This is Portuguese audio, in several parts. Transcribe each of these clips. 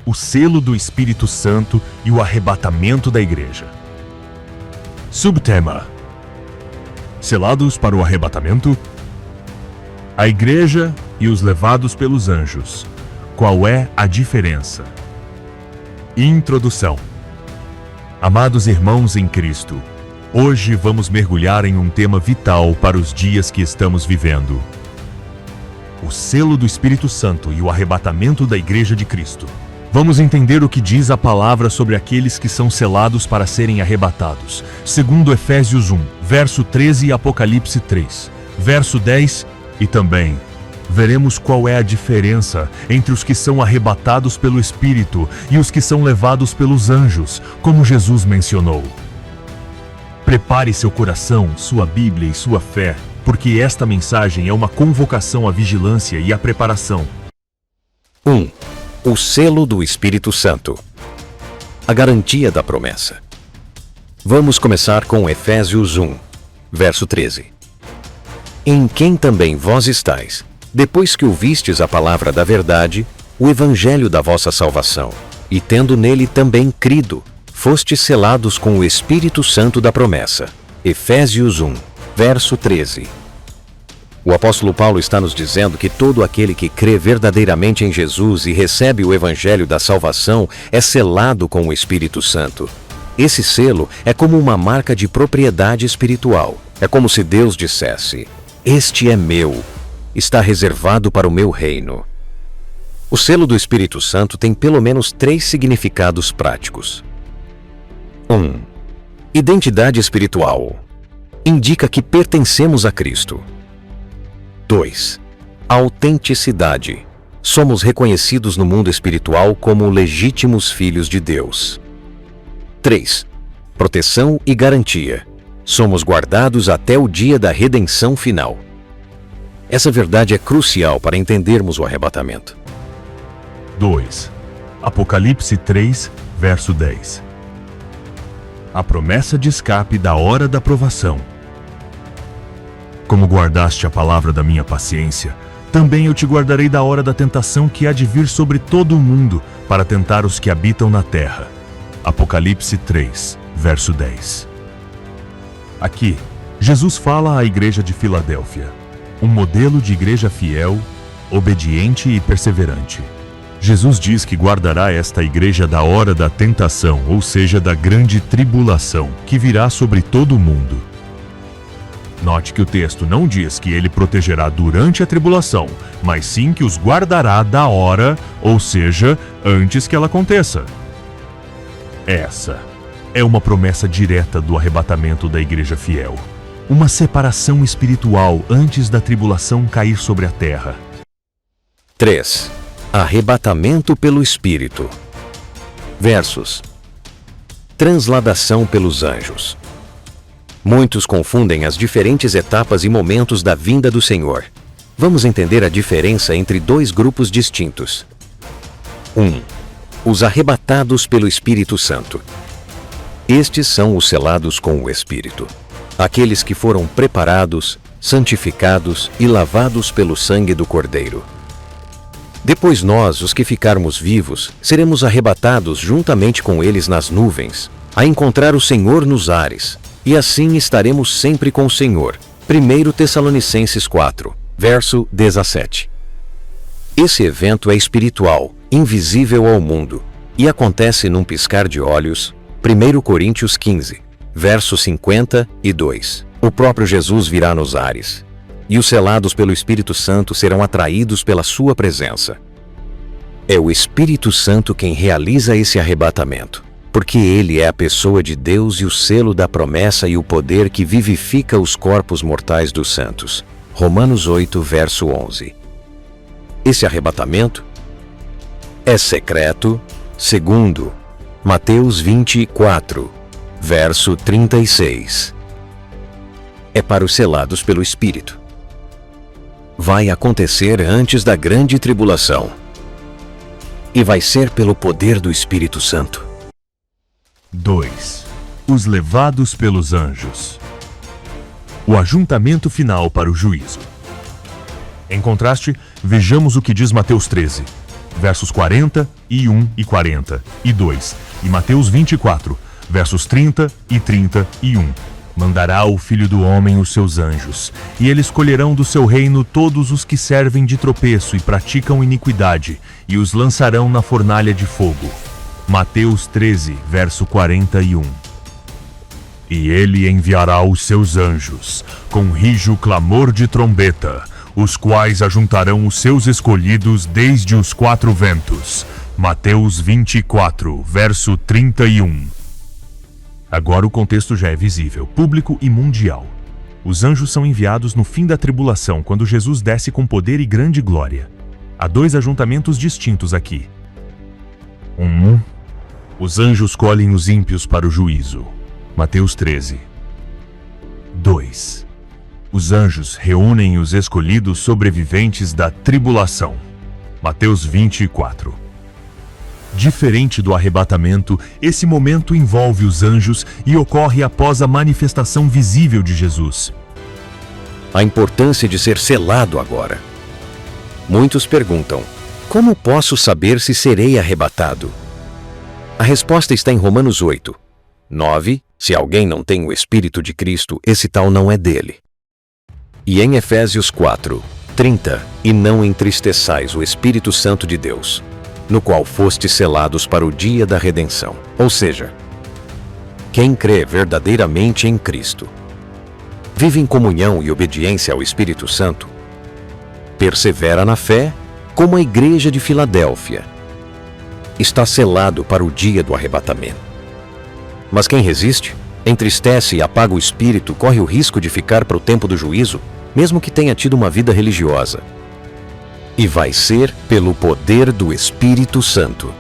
o selo do Espírito Santo e o arrebatamento da igreja. Subtema: selados para o arrebatamento? A igreja e os levados pelos anjos. Qual é a diferença? Introdução. Amados irmãos em Cristo, hoje vamos mergulhar em um tema vital para os dias que estamos vivendo: o selo do Espírito Santo e o arrebatamento da Igreja de Cristo. Vamos entender o que diz a palavra sobre aqueles que são selados para serem arrebatados, segundo Efésios 1, verso 13 e Apocalipse 3, verso 10, e também veremos qual é a diferença entre os que são arrebatados pelo Espírito e os que são levados pelos anjos, como Jesus mencionou. Prepare seu coração, sua Bíblia e sua fé, porque esta mensagem é uma convocação à vigilância e à preparação. 1. O selo do Espírito Santo. A garantia da promessa. Vamos começar com Efésios 1, verso 13. Em quem também vós estáis, depois que ouvistes a palavra da verdade, o evangelho da vossa salvação, e tendo nele também crido, fostes selados com o Espírito Santo da promessa. Efésios 1, verso 13. O apóstolo Paulo está nos dizendo que todo aquele que crê verdadeiramente em Jesus e recebe o evangelho da salvação é selado com o Espírito Santo. Esse selo é como uma marca de propriedade espiritual. É como se Deus dissesse: "Este é meu, está reservado para o meu reino." O selo do Espírito Santo tem pelo menos 3 significados práticos. 1. Identidade espiritual. Indica que pertencemos a Cristo. 2. Autenticidade. Somos reconhecidos no mundo espiritual como legítimos filhos de Deus. 3. Proteção e garantia. Somos guardados até o dia da redenção final. Essa verdade é crucial para entendermos o arrebatamento. 2. Apocalipse 3, verso 10. A promessa de escape da hora da provação. Como guardaste a palavra da minha paciência, também eu te guardarei da hora da tentação que há de vir sobre todo o mundo para tentar os que habitam na terra. Apocalipse 3, verso 10. Aqui, Jesus fala à igreja de Filadélfia, um modelo de igreja fiel, obediente e perseverante. Jesus diz que guardará esta igreja da hora da tentação, ou seja, da grande tribulação, que virá sobre todo o mundo. Note que o texto não diz que ele protegerá durante a tribulação, mas sim que os guardará da hora, ou seja, antes que ela aconteça. Essa é uma promessa direta do arrebatamento da igreja fiel. Uma separação espiritual antes da tribulação cair sobre a terra. 3. Arrebatamento pelo Espírito. Versos. Transladação pelos anjos. Muitos confundem as diferentes etapas e momentos da vinda do Senhor. Vamos entender a diferença entre 2 grupos distintos. 1. Os arrebatados pelo Espírito Santo. Estes são os selados com o Espírito. Aqueles que foram preparados, santificados e lavados pelo sangue do Cordeiro. Depois nós, os que ficarmos vivos, seremos arrebatados juntamente com eles nas nuvens, a encontrar o Senhor nos ares, e assim estaremos sempre com o Senhor. 1 Tessalonicenses 4, verso 17. Esse evento é espiritual, invisível ao mundo, e acontece num piscar de olhos. 1 Coríntios 15, verso 52. O próprio Jesus virá nos ares, e os selados pelo Espírito Santo serão atraídos pela sua presença. É o Espírito Santo quem realiza esse arrebatamento, porque ele é a pessoa de Deus e o selo da promessa e o poder que vivifica os corpos mortais dos santos. Romanos 8, verso 11. Esse arrebatamento é secreto, segundo Mateus 24, verso 36. É para os selados pelo Espírito. Vai acontecer antes da grande tribulação. E vai ser pelo poder do Espírito Santo. 2. Os levados pelos anjos. O ajuntamento final para o juízo. Em contraste, vejamos o que diz Mateus 13, versos 41 e 42, e Mateus 24, versos 30 e 31. Mandará o Filho do Homem os seus anjos, e eles colherão do seu reino todos os que servem de tropeço e praticam iniquidade, e os lançarão na fornalha de fogo. Mateus 13, verso 41. E ele enviará os seus anjos, com rijo clamor de trombeta, os quais ajuntarão os seus escolhidos desde os quatro ventos. Mateus 24, verso 31. Agora o contexto já é visível, público e mundial. Os anjos são enviados no fim da tribulação, quando Jesus desce com poder e grande glória. Há dois ajuntamentos distintos aqui. 1. Os anjos colhem os ímpios para o juízo. Mateus 13. 2. Os anjos reúnem os escolhidos sobreviventes da tribulação. Mateus 24. Diferente do arrebatamento, esse momento envolve os anjos e ocorre após a manifestação visível de Jesus. A importância de ser selado agora. Muitos perguntam: como posso saber se serei arrebatado? A resposta está em Romanos 8, 9. Se alguém não tem o Espírito de Cristo, esse tal não é dele. E em Efésios 4, 30. E não entristeçais o Espírito Santo de Deus, no qual fostes selados para o dia da redenção. Ou seja, quem crê verdadeiramente em Cristo, vive em comunhão e obediência ao Espírito Santo, persevera na fé, como a igreja de Filadélfia, está selado para o dia do arrebatamento. Mas quem resiste, entristece e apaga o espírito, corre o risco de ficar para o tempo do juízo, mesmo que tenha tido uma vida religiosa. E vai ser pelo poder do Espírito Santo.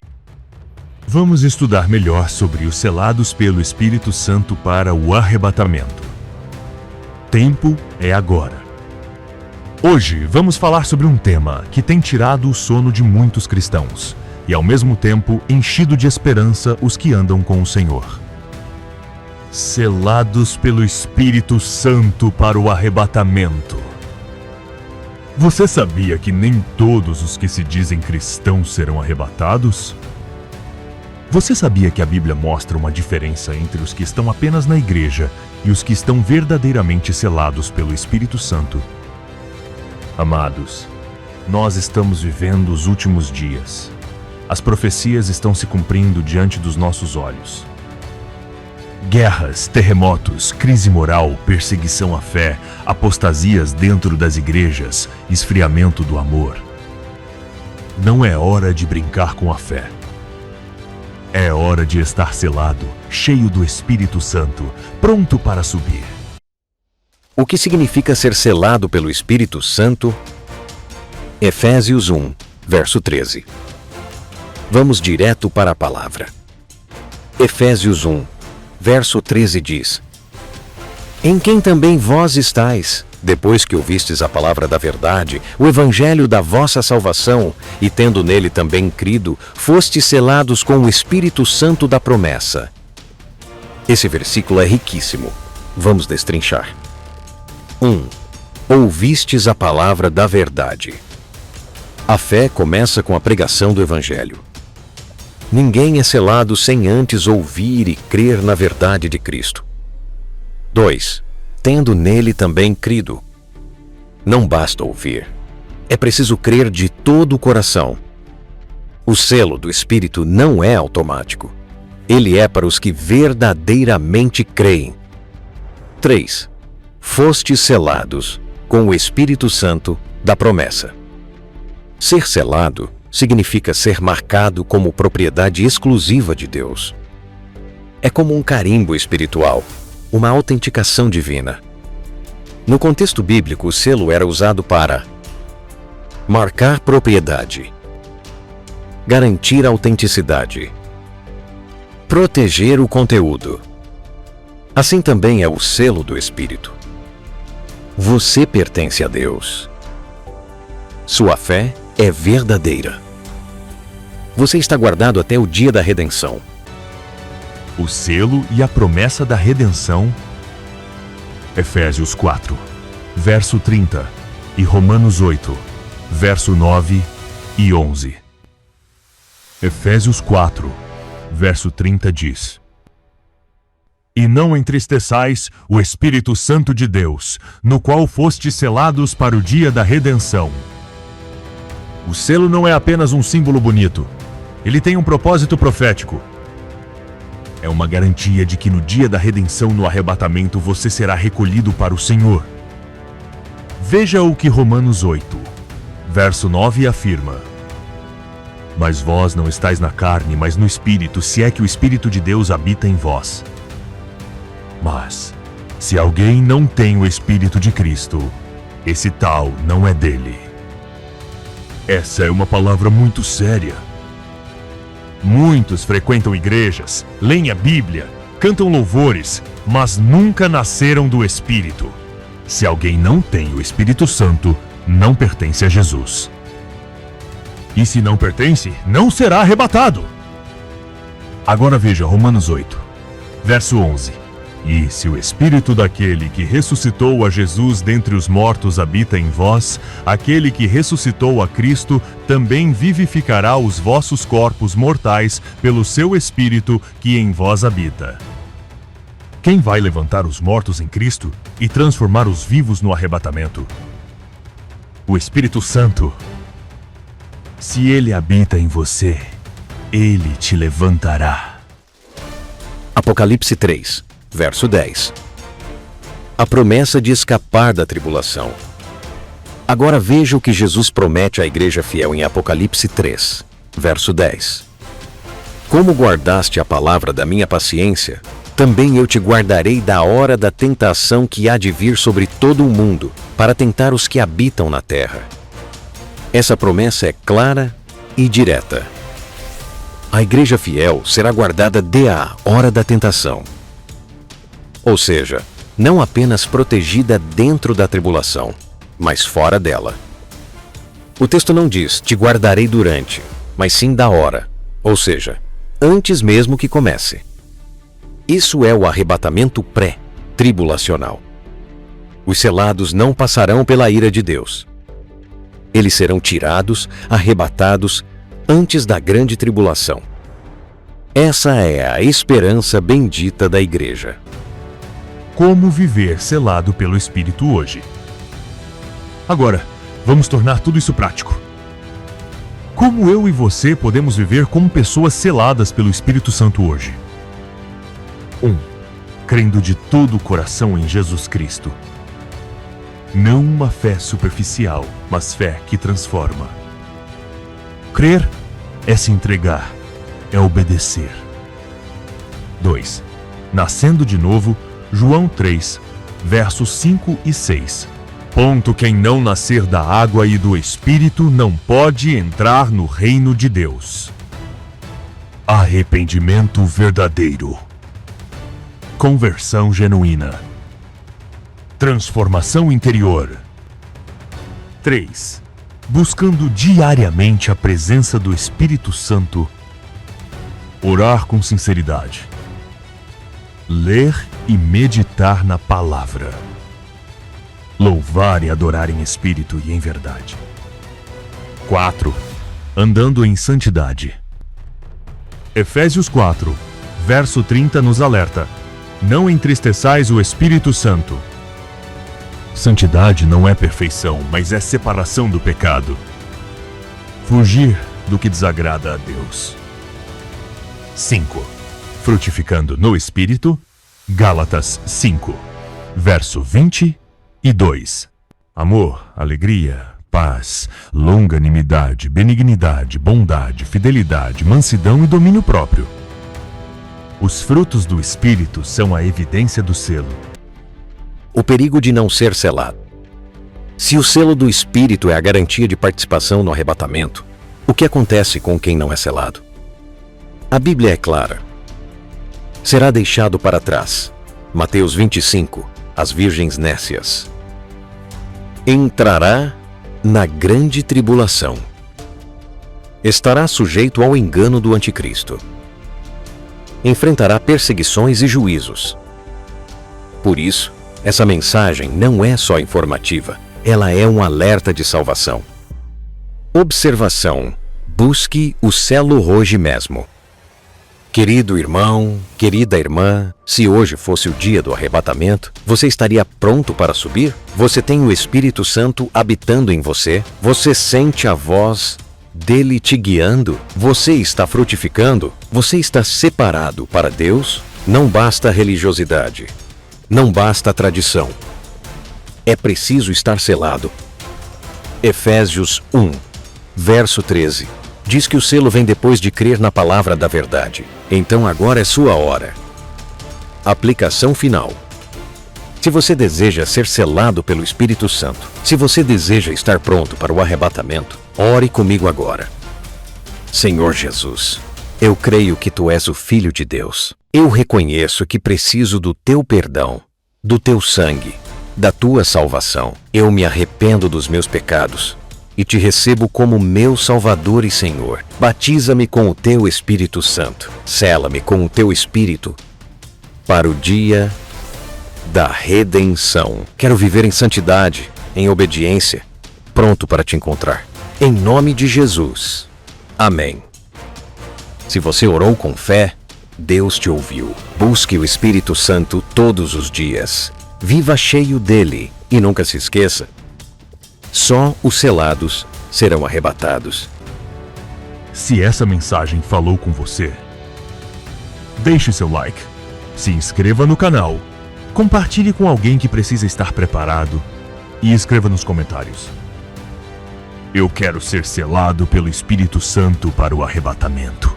Vamos estudar melhor sobre os selados pelo Espírito Santo para o arrebatamento. Tempo é agora. Hoje vamos falar sobre um tema que tem tirado o sono de muitos cristãos e, ao mesmo tempo, enchido de esperança os que andam com o Senhor. Selados pelo Espírito Santo para o arrebatamento. Você sabia que nem todos os que se dizem cristãos serão arrebatados? Você sabia que a Bíblia mostra uma diferença entre os que estão apenas na igreja e os que estão verdadeiramente selados pelo Espírito Santo? Amados, nós estamos vivendo os últimos dias. As profecias estão se cumprindo diante dos nossos olhos. Guerras, terremotos, crise moral, perseguição à fé, apostasias dentro das igrejas, esfriamento do amor. Não é hora de brincar com a fé. É hora de estar selado, cheio do Espírito Santo, pronto para subir. O que significa ser selado pelo Espírito Santo? Efésios 1, verso 13. Vamos direto para a palavra. Efésios 1, verso 13 diz: Em quem também vós estáis, depois que ouvistes a palavra da verdade, o evangelho da vossa salvação, e tendo nele também crido, fostes selados com o Espírito Santo da promessa. Esse versículo é riquíssimo. Vamos destrinchar. 1. Ouvistes a palavra da verdade. A fé começa com a pregação do evangelho. Ninguém é selado sem antes ouvir e crer na verdade de Cristo. 2. Tendo nele também crido. Não basta ouvir. É preciso crer de todo o coração. O selo do Espírito não é automático. Ele é para os que verdadeiramente creem. 3. Fostes selados com o Espírito Santo da promessa. Ser selado significa ser marcado como propriedade exclusiva de Deus. É como um carimbo espiritual, uma autenticação divina. No contexto bíblico, o selo era usado para marcar propriedade, garantir autenticidade, proteger o conteúdo. Assim também é o selo do Espírito. Você pertence a Deus. Sua fé é verdadeira. Você está guardado até o dia da redenção. O selo e a promessa da redenção. Efésios 4, verso 30 e Romanos 8, verso 9 e 11. Efésios 4, verso 30 diz: E não entristeçais o Espírito Santo de Deus, no qual fostes selados para o dia da redenção. O selo não é apenas um símbolo bonito. Ele tem um propósito profético. É uma garantia de que no dia da redenção, no arrebatamento, você será recolhido para o Senhor. Veja o que Romanos 8, verso 9 afirma: Mas vós não estáis na carne, mas no Espírito, se é que o Espírito de Deus habita em vós. Mas, se alguém não tem o Espírito de Cristo, esse tal não é dele. Essa é uma palavra muito séria. Muitos frequentam igrejas, leem a Bíblia, cantam louvores, mas nunca nasceram do Espírito. Se alguém não tem o Espírito Santo, não pertence a Jesus. E se não pertence, não será arrebatado. Agora veja Romanos 8, verso 11. E se o Espírito daquele que ressuscitou a Jesus dentre os mortos habita em vós, aquele que ressuscitou a Cristo também vivificará os vossos corpos mortais pelo seu Espírito que em vós habita. Quem vai levantar os mortos em Cristo e transformar os vivos no arrebatamento? O Espírito Santo. Se ele habita em você, ele te levantará. Apocalipse 3, verso 10. A promessa de escapar da tribulação. Agora veja o que Jesus promete à igreja fiel em Apocalipse 3, verso 10. Como guardaste a palavra da minha paciência, também eu te guardarei da hora da tentação que há de vir sobre todo o mundo, para tentar os que habitam na terra. Essa promessa é clara e direta. A igreja fiel será guardada da hora da tentação. Ou seja, não apenas protegida dentro da tribulação, mas fora dela. O texto não diz, te guardarei durante, mas sim da hora, ou seja, antes mesmo que comece. Isso é o arrebatamento pré-tribulacional. Os selados não passarão pela ira de Deus. Eles serão tirados, arrebatados, antes da grande tribulação. Essa é a esperança bendita da igreja. Como viver selado pelo Espírito hoje? Agora, vamos tornar tudo isso prático. Como eu e você podemos viver como pessoas seladas pelo Espírito Santo hoje? 1. Crendo de todo o coração em Jesus Cristo. Não uma fé superficial, mas fé que transforma. Crer é se entregar, é obedecer. 2. Nascendo de novo, João 3, versos 5 e 6. Ponto: quem não nascer da água e do Espírito não pode entrar no reino de Deus. Arrependimento verdadeiro. Conversão genuína. Transformação interior. 3. Buscando diariamente a presença do Espírito Santo. Orar com sinceridade. Ler e meditar na palavra. Louvar e adorar em espírito e em verdade. 4. Andando em santidade. Efésios 4, verso 30 nos alerta: não entristeçais o Espírito Santo. Santidade não é perfeição, mas é separação do pecado. Fugir do que desagrada a Deus. 5. Frutificando no Espírito. Gálatas 5, verso 22. Amor, alegria, paz, longanimidade, benignidade, bondade, fidelidade, mansidão e domínio próprio. Os frutos do Espírito são a evidência do selo. O perigo de não ser selado. Se o selo do Espírito é a garantia de participação no arrebatamento, o que acontece com quem não é selado? A Bíblia é clara. Será deixado para trás. Mateus 25, as virgens nécias. Entrará na grande tribulação. Estará sujeito ao engano do anticristo. Enfrentará perseguições e juízos. Por isso, essa mensagem não é só informativa, ela é um alerta de salvação. Observação Busque o selo hoje mesmo. Querido irmão, querida irmã, se hoje fosse o dia do arrebatamento, você estaria pronto para subir? Você tem o Espírito Santo habitando em você? Você sente a voz dele te guiando? Você está frutificando? Você está separado para Deus? Não basta religiosidade. Não basta tradição. É preciso estar selado. Efésios 1, verso 13. Diz que o selo vem depois de crer na palavra da verdade. Então agora é sua hora. Aplicação final. Se você deseja ser selado pelo Espírito Santo, se você deseja estar pronto para o arrebatamento, ore comigo agora. Senhor Jesus, eu creio que Tu és o Filho de Deus. Eu reconheço que preciso do Teu perdão, do Teu sangue, da Tua salvação. Eu me arrependo dos meus pecados e Te recebo como meu Salvador e Senhor. Batiza-me com o Teu Espírito Santo. Sela-me com o Teu Espírito para o dia da redenção. Quero viver em santidade, em obediência, pronto para Te encontrar. Em nome de Jesus. Amém. Se você orou com fé, Deus te ouviu. Busque o Espírito Santo todos os dias. Viva cheio dele e nunca se esqueça: só os selados serão arrebatados. Se essa mensagem falou com você, deixe seu like, se inscreva no canal, compartilhe com alguém que precisa estar preparado e escreva nos comentários: eu quero ser selado pelo Espírito Santo para o arrebatamento.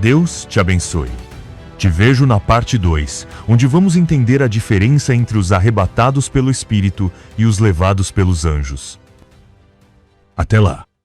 Deus te abençoe. Te vejo na parte 2, onde vamos entender a diferença entre os arrebatados pelo Espírito e os levados pelos anjos. Até lá!